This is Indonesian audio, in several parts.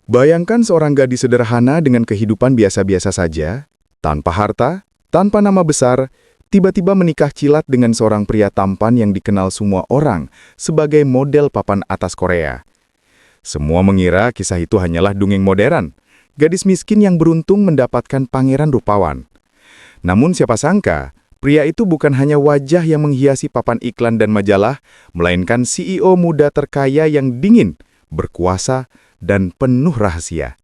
Bayangkan seorang gadis sederhana dengan kehidupan biasa-biasa saja, tanpa harta, tanpa nama besar, tiba-tiba menikah kilat dengan seorang pria tampan yang dikenal semua orang sebagai model papan atas Korea. Semua mengira kisah itu hanyalah dongeng modern, gadis miskin yang beruntung mendapatkan pangeran rupawan. Namun siapa sangka, pria itu bukan hanya wajah yang menghiasi papan iklan dan majalah, melainkan CEO muda terkaya yang dingin, berkuasa, dan penuh rahasia.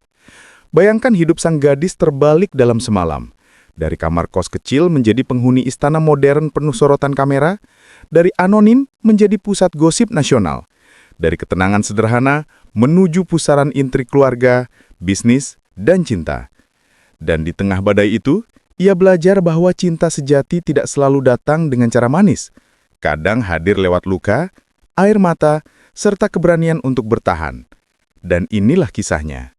Bayangkan hidup sang gadis terbalik dalam semalam. Dari kamar kos kecil menjadi penghuni istana modern penuh sorotan kamera, dari anonim menjadi pusat gosip nasional, dari ketenangan sederhana menuju pusaran intrik keluarga, bisnis, dan cinta. Dan di tengah badai itu, ia belajar bahwa cinta sejati tidak selalu datang dengan cara manis. Kadang hadir lewat luka, air mata, serta keberanian untuk bertahan. Dan inilah kisahnya.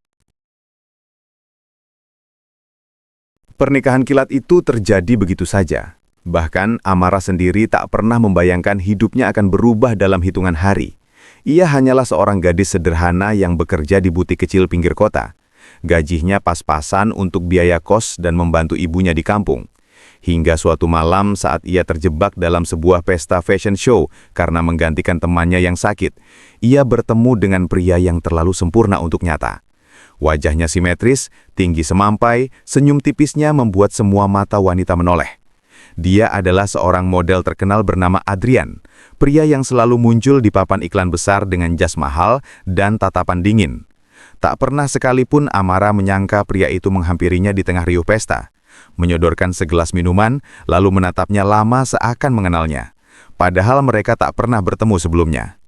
Pernikahan kilat itu terjadi begitu saja. Bahkan Amara sendiri tak pernah membayangkan hidupnya akan berubah dalam hitungan hari. Ia hanyalah seorang gadis sederhana yang bekerja di butik kecil pinggir kota. Gajinya pas-pasan untuk biaya kos dan membantu ibunya di kampung. Hingga suatu malam saat ia terjebak dalam sebuah pesta fashion show karena menggantikan temannya yang sakit, ia bertemu dengan pria yang terlalu sempurna untuk nyata. Wajahnya simetris, tinggi semampai, senyum tipisnya membuat semua mata wanita menoleh. Dia adalah seorang model terkenal bernama Adrian, pria yang selalu muncul di papan iklan besar dengan jas mahal dan tatapan dingin. Tak pernah sekalipun Amara menyangka pria itu menghampirinya di tengah riuh pesta, menyodorkan segelas minuman, lalu menatapnya lama seakan mengenalnya. Padahal mereka tak pernah bertemu sebelumnya.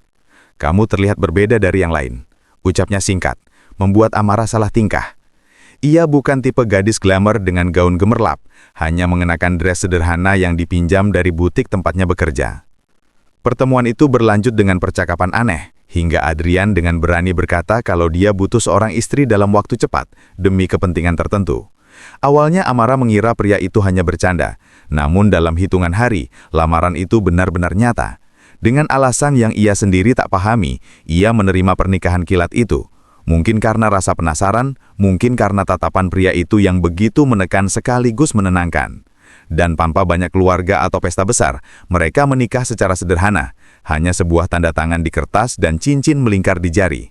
"Kamu terlihat berbeda dari yang lain," ucapnya singkat, membuat Amara salah tingkah. Ia bukan tipe gadis glamour dengan gaun gemerlap, hanya mengenakan dress sederhana yang dipinjam dari butik tempatnya bekerja. Pertemuan itu berlanjut dengan percakapan aneh, hingga Adrian dengan berani berkata kalau dia butuh seorang istri dalam waktu cepat demi kepentingan tertentu. Awalnya Amara mengira pria itu hanya bercanda, namun dalam hitungan hari, lamaran itu benar-benar nyata. Dengan alasan yang ia sendiri tak pahami, ia menerima pernikahan kilat itu. Mungkin karena rasa penasaran, mungkin karena tatapan pria itu yang begitu menekan sekaligus menenangkan. Dan tanpa banyak keluarga atau pesta besar, mereka menikah secara sederhana, hanya sebuah tanda tangan di kertas dan cincin melingkar di jari.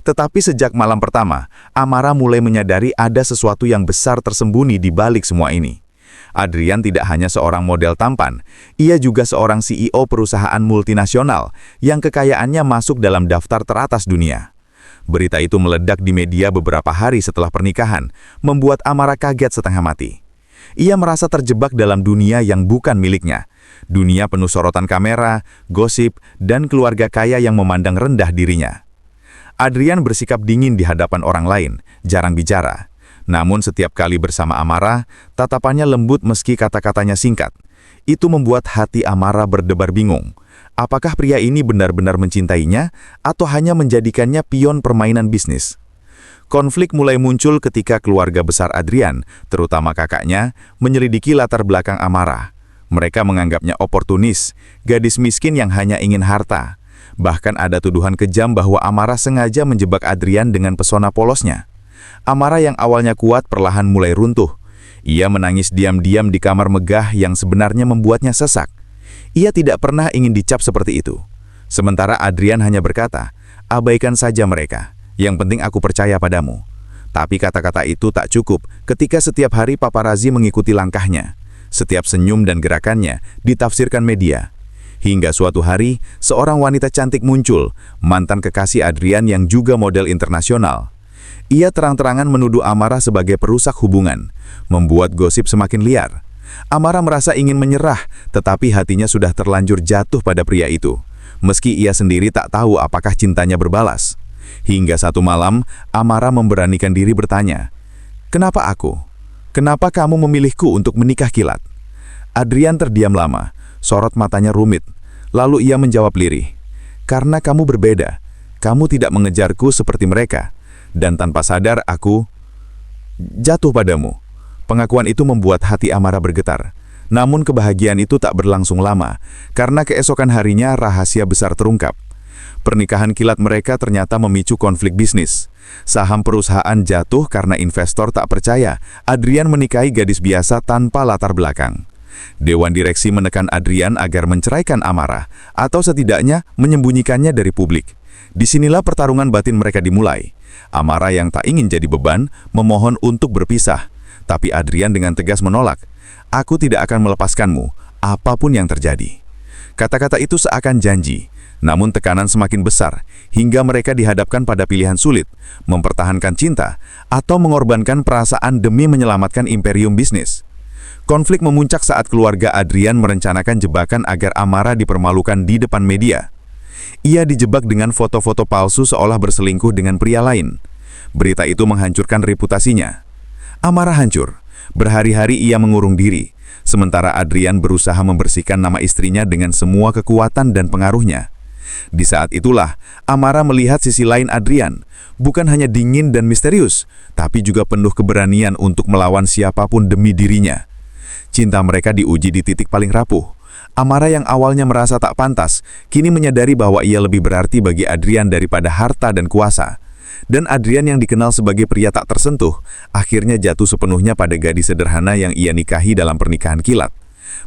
Tetapi sejak malam pertama, Amara mulai menyadari ada sesuatu yang besar tersembunyi di balik semua ini. Adrian tidak hanya seorang model tampan, ia juga seorang CEO perusahaan multinasional yang kekayaannya masuk dalam daftar teratas dunia. Berita itu meledak di media beberapa hari setelah pernikahan, membuat Amara kaget setengah mati. Ia merasa terjebak dalam dunia yang bukan miliknya. Dunia penuh sorotan kamera, gosip, dan keluarga kaya yang memandang rendah dirinya. Adrian bersikap dingin di hadapan orang lain, jarang bicara. Namun setiap kali bersama Amara, tatapannya lembut meski kata-katanya singkat. Itu membuat hati Amara berdebar bingung. Apakah pria ini benar-benar mencintainya atau hanya menjadikannya pion permainan bisnis? Konflik mulai muncul ketika keluarga besar Adrian, terutama kakaknya, menyelidiki latar belakang Amara. Mereka menganggapnya oportunis, gadis miskin yang hanya ingin harta. Bahkan ada tuduhan kejam bahwa Amara sengaja menjebak Adrian dengan pesona polosnya. Amara yang awalnya kuat perlahan mulai runtuh. Ia menangis diam-diam di kamar megah yang sebenarnya membuatnya sesak. Ia tidak pernah ingin dicap seperti itu. Sementara Adrian hanya berkata, "Abaikan saja mereka, yang penting aku percaya padamu." Tapi kata-kata itu tak cukup ketika setiap hari paparazi mengikuti langkahnya. Setiap senyum dan gerakannya ditafsirkan media. Hingga suatu hari, seorang wanita cantik muncul, mantan kekasih Adrian yang juga model internasional. Ia terang-terangan menuduh Amara sebagai perusak hubungan, membuat gosip semakin liar. Amara merasa ingin menyerah, tetapi hatinya sudah terlanjur jatuh pada pria itu. Meski ia sendiri tak tahu apakah cintanya berbalas. Hingga satu malam, Amara memberanikan diri bertanya, "Kenapa aku? Kenapa kamu memilihku untuk menikah kilat?" Adrian terdiam lama. Sorot matanya rumit. Lalu ia menjawab lirih, "Karena kamu berbeda. Kamu tidak mengejarku seperti mereka. Dan tanpa sadar aku jatuh padamu." Pengakuan itu membuat hati Amara bergetar. Namun kebahagiaan itu tak berlangsung lama, karena keesokan harinya rahasia besar terungkap. Pernikahan kilat mereka ternyata memicu konflik bisnis. Saham perusahaan jatuh karena investor tak percaya Adrian menikahi gadis biasa tanpa latar belakang. Dewan direksi menekan Adrian agar menceraikan Amara, atau setidaknya menyembunyikannya dari publik. Disinilah pertarungan batin mereka dimulai. Amara yang tak ingin jadi beban, memohon untuk berpisah. Tapi Adrian dengan tegas menolak. "Aku tidak akan melepaskanmu, apapun yang terjadi." Kata-kata itu seakan janji. Namun tekanan semakin besar, hingga mereka dihadapkan pada pilihan sulit, mempertahankan cinta, atau mengorbankan perasaan demi menyelamatkan imperium bisnis. Konflik memuncak saat keluarga Adrian merencanakan jebakan agar Amara dipermalukan di depan media. Ia dijebak dengan foto-foto palsu seolah berselingkuh dengan pria lain. Berita itu menghancurkan reputasinya. Amara hancur. Berhari-hari ia mengurung diri, sementara Adrian berusaha membersihkan nama istrinya dengan semua kekuatan dan pengaruhnya. Di saat itulah, Amara melihat sisi lain Adrian, bukan hanya dingin dan misterius, tapi juga penuh keberanian untuk melawan siapapun demi dirinya. Cinta mereka diuji di titik paling rapuh. Amara yang awalnya merasa tak pantas, kini menyadari bahwa ia lebih berarti bagi Adrian daripada harta dan kuasa. Dan Adrian yang dikenal sebagai pria tak tersentuh, akhirnya jatuh sepenuhnya pada gadis sederhana yang ia nikahi dalam pernikahan kilat.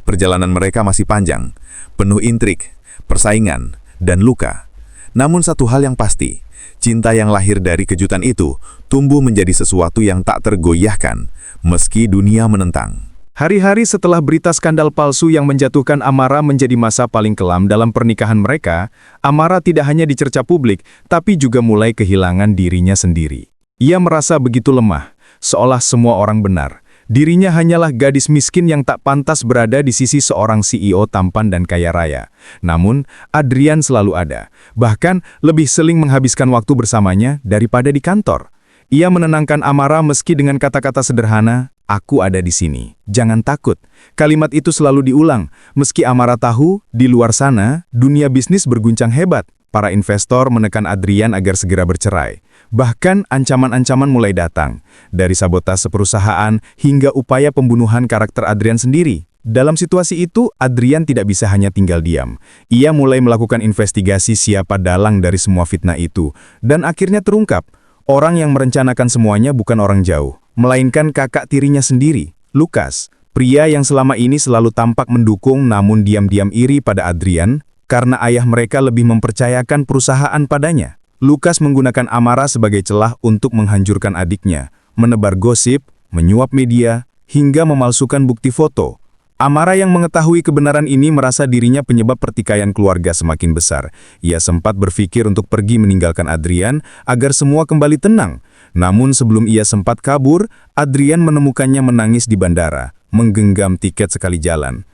Perjalanan mereka masih panjang, penuh intrik, persaingan, dan luka. Namun satu hal yang pasti, cinta yang lahir dari kejutan itu tumbuh menjadi sesuatu yang tak tergoyahkan, meski dunia menentang. Hari-hari setelah berita skandal palsu yang menjatuhkan Amara menjadi masa paling kelam dalam pernikahan mereka, Amara tidak hanya dicerca publik, tapi juga mulai kehilangan dirinya sendiri. Ia merasa begitu lemah, seolah semua orang benar. Dirinya hanyalah gadis miskin yang tak pantas berada di sisi seorang CEO tampan dan kaya raya. Namun, Adrian selalu ada, bahkan lebih sering menghabiskan waktu bersamanya daripada di kantor. Ia menenangkan Amara meski dengan kata-kata sederhana, "Aku ada di sini, jangan takut." Kalimat itu selalu diulang, meski Amara tahu, di luar sana, dunia bisnis berguncang hebat. Para investor menekan Adrian agar segera bercerai. Bahkan ancaman-ancaman mulai datang, dari sabotase perusahaan hingga upaya pembunuhan karakter Adrian sendiri. Dalam situasi itu, Adrian tidak bisa hanya tinggal diam. Ia mulai melakukan investigasi siapa dalang dari semua fitnah itu, dan akhirnya terungkap. Orang yang merencanakan semuanya bukan orang jauh, melainkan kakak tirinya sendiri, Lukas. Pria yang selama ini selalu tampak mendukung namun diam-diam iri pada Adrian, karena ayah mereka lebih mempercayakan perusahaan padanya. Lukas menggunakan Amara sebagai celah untuk menghancurkan adiknya, menebar gosip, menyuap media, hingga memalsukan bukti foto. Amara yang mengetahui kebenaran ini merasa dirinya penyebab pertikaian keluarga semakin besar. Ia sempat berpikir untuk pergi meninggalkan Adrian agar semua kembali tenang. Namun sebelum ia sempat kabur, Adrian menemukannya menangis di bandara, menggenggam tiket sekali jalan.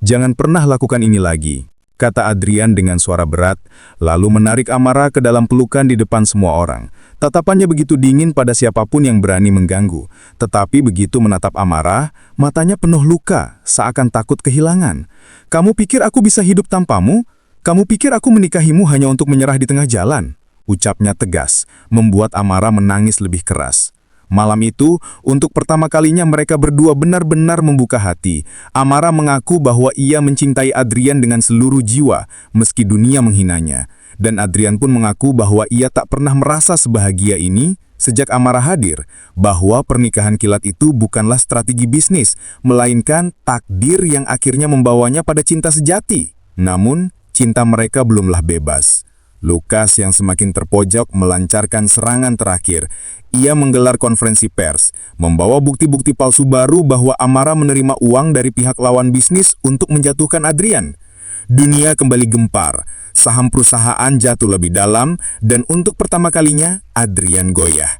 "Jangan pernah lakukan ini lagi," kata Adrian dengan suara berat, lalu menarik Amara ke dalam pelukan di depan semua orang. Tatapannya begitu dingin pada siapapun yang berani mengganggu. Tetapi begitu menatap Amara, matanya penuh luka, seakan takut kehilangan. "Kamu pikir aku bisa hidup tanpamu? Kamu pikir aku menikahimu hanya untuk menyerah di tengah jalan?" Ucapnya tegas, membuat Amara menangis lebih keras. Malam itu, untuk pertama kalinya mereka berdua benar-benar membuka hati. Amara mengaku bahwa ia mencintai Adrian dengan seluruh jiwa, meski dunia menghinanya. Dan Adrian pun mengaku bahwa ia tak pernah merasa sebahagia ini sejak Amara hadir, bahwa pernikahan kilat itu bukanlah strategi bisnis, melainkan takdir yang akhirnya membawanya pada cinta sejati. Namun, cinta mereka belumlah bebas. Lukas yang semakin terpojok melancarkan serangan terakhir. Ia menggelar konferensi pers, membawa bukti-bukti palsu baru bahwa Amara menerima uang dari pihak lawan bisnis untuk menjatuhkan Adrian. Dunia kembali gempar, saham perusahaan jatuh lebih dalam, dan untuk pertama kalinya Adrian goyah.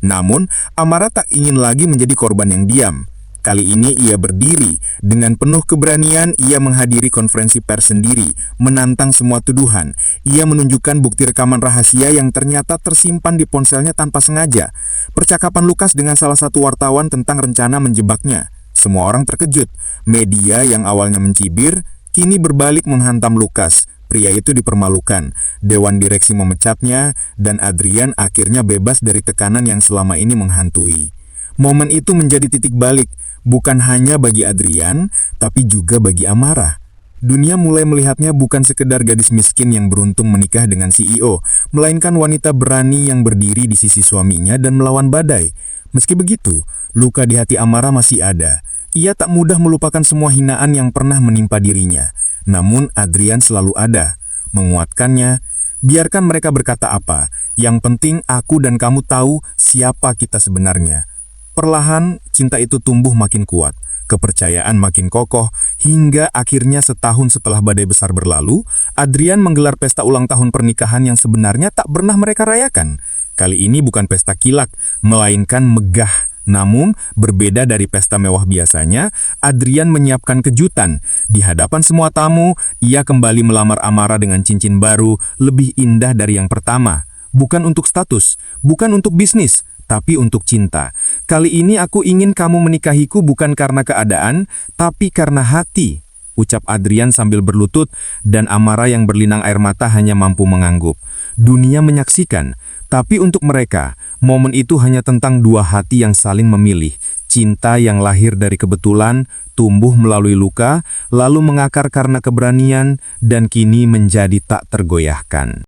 Namun, Amara tak ingin lagi menjadi korban yang diam. Kali ini ia berdiri, dengan penuh keberanian ia menghadiri konferensi pers sendiri, menantang semua tuduhan. Ia menunjukkan bukti rekaman rahasia yang ternyata tersimpan di ponselnya tanpa sengaja. Percakapan Lukas dengan salah satu wartawan tentang rencana menjebaknya. Semua orang terkejut. Media yang awalnya mencibir, kini berbalik menghantam Lukas. Pria itu dipermalukan, dewan direksi memecatnya, dan Adrian akhirnya bebas dari tekanan yang selama ini menghantui. Momen itu menjadi titik balik, bukan hanya bagi Adrian, tapi juga bagi Amara. Dunia mulai melihatnya bukan sekedar gadis miskin yang beruntung menikah dengan CEO, melainkan wanita berani yang berdiri di sisi suaminya dan melawan badai. Meski begitu, luka di hati Amara masih ada. Ia tak mudah melupakan semua hinaan yang pernah menimpa dirinya. Namun Adrian selalu ada, menguatkannya. Biarkan mereka berkata apa, yang penting aku dan kamu tahu siapa kita sebenarnya. Perlahan, cinta itu tumbuh makin kuat. Kepercayaan makin kokoh, hingga akhirnya setahun setelah badai besar berlalu, Adrian menggelar pesta ulang tahun pernikahan yang sebenarnya tak pernah mereka rayakan. Kali ini bukan pesta kilak, melainkan megah. Namun, berbeda dari pesta mewah biasanya, Adrian menyiapkan kejutan. Di hadapan semua tamu, ia kembali melamar Amara dengan cincin baru, lebih indah dari yang pertama. Bukan untuk status, bukan untuk bisnis, tapi untuk cinta. Kali ini aku ingin kamu menikahiku bukan karena keadaan, tapi karena hati, ucap Adrian sambil berlutut, dan Amara yang berlinang air mata hanya mampu mengangguk. Dunia menyaksikan, tapi untuk mereka, momen itu hanya tentang dua hati yang saling memilih. Cinta yang lahir dari kebetulan, tumbuh melalui luka, lalu mengakar karena keberanian, dan kini menjadi tak tergoyahkan.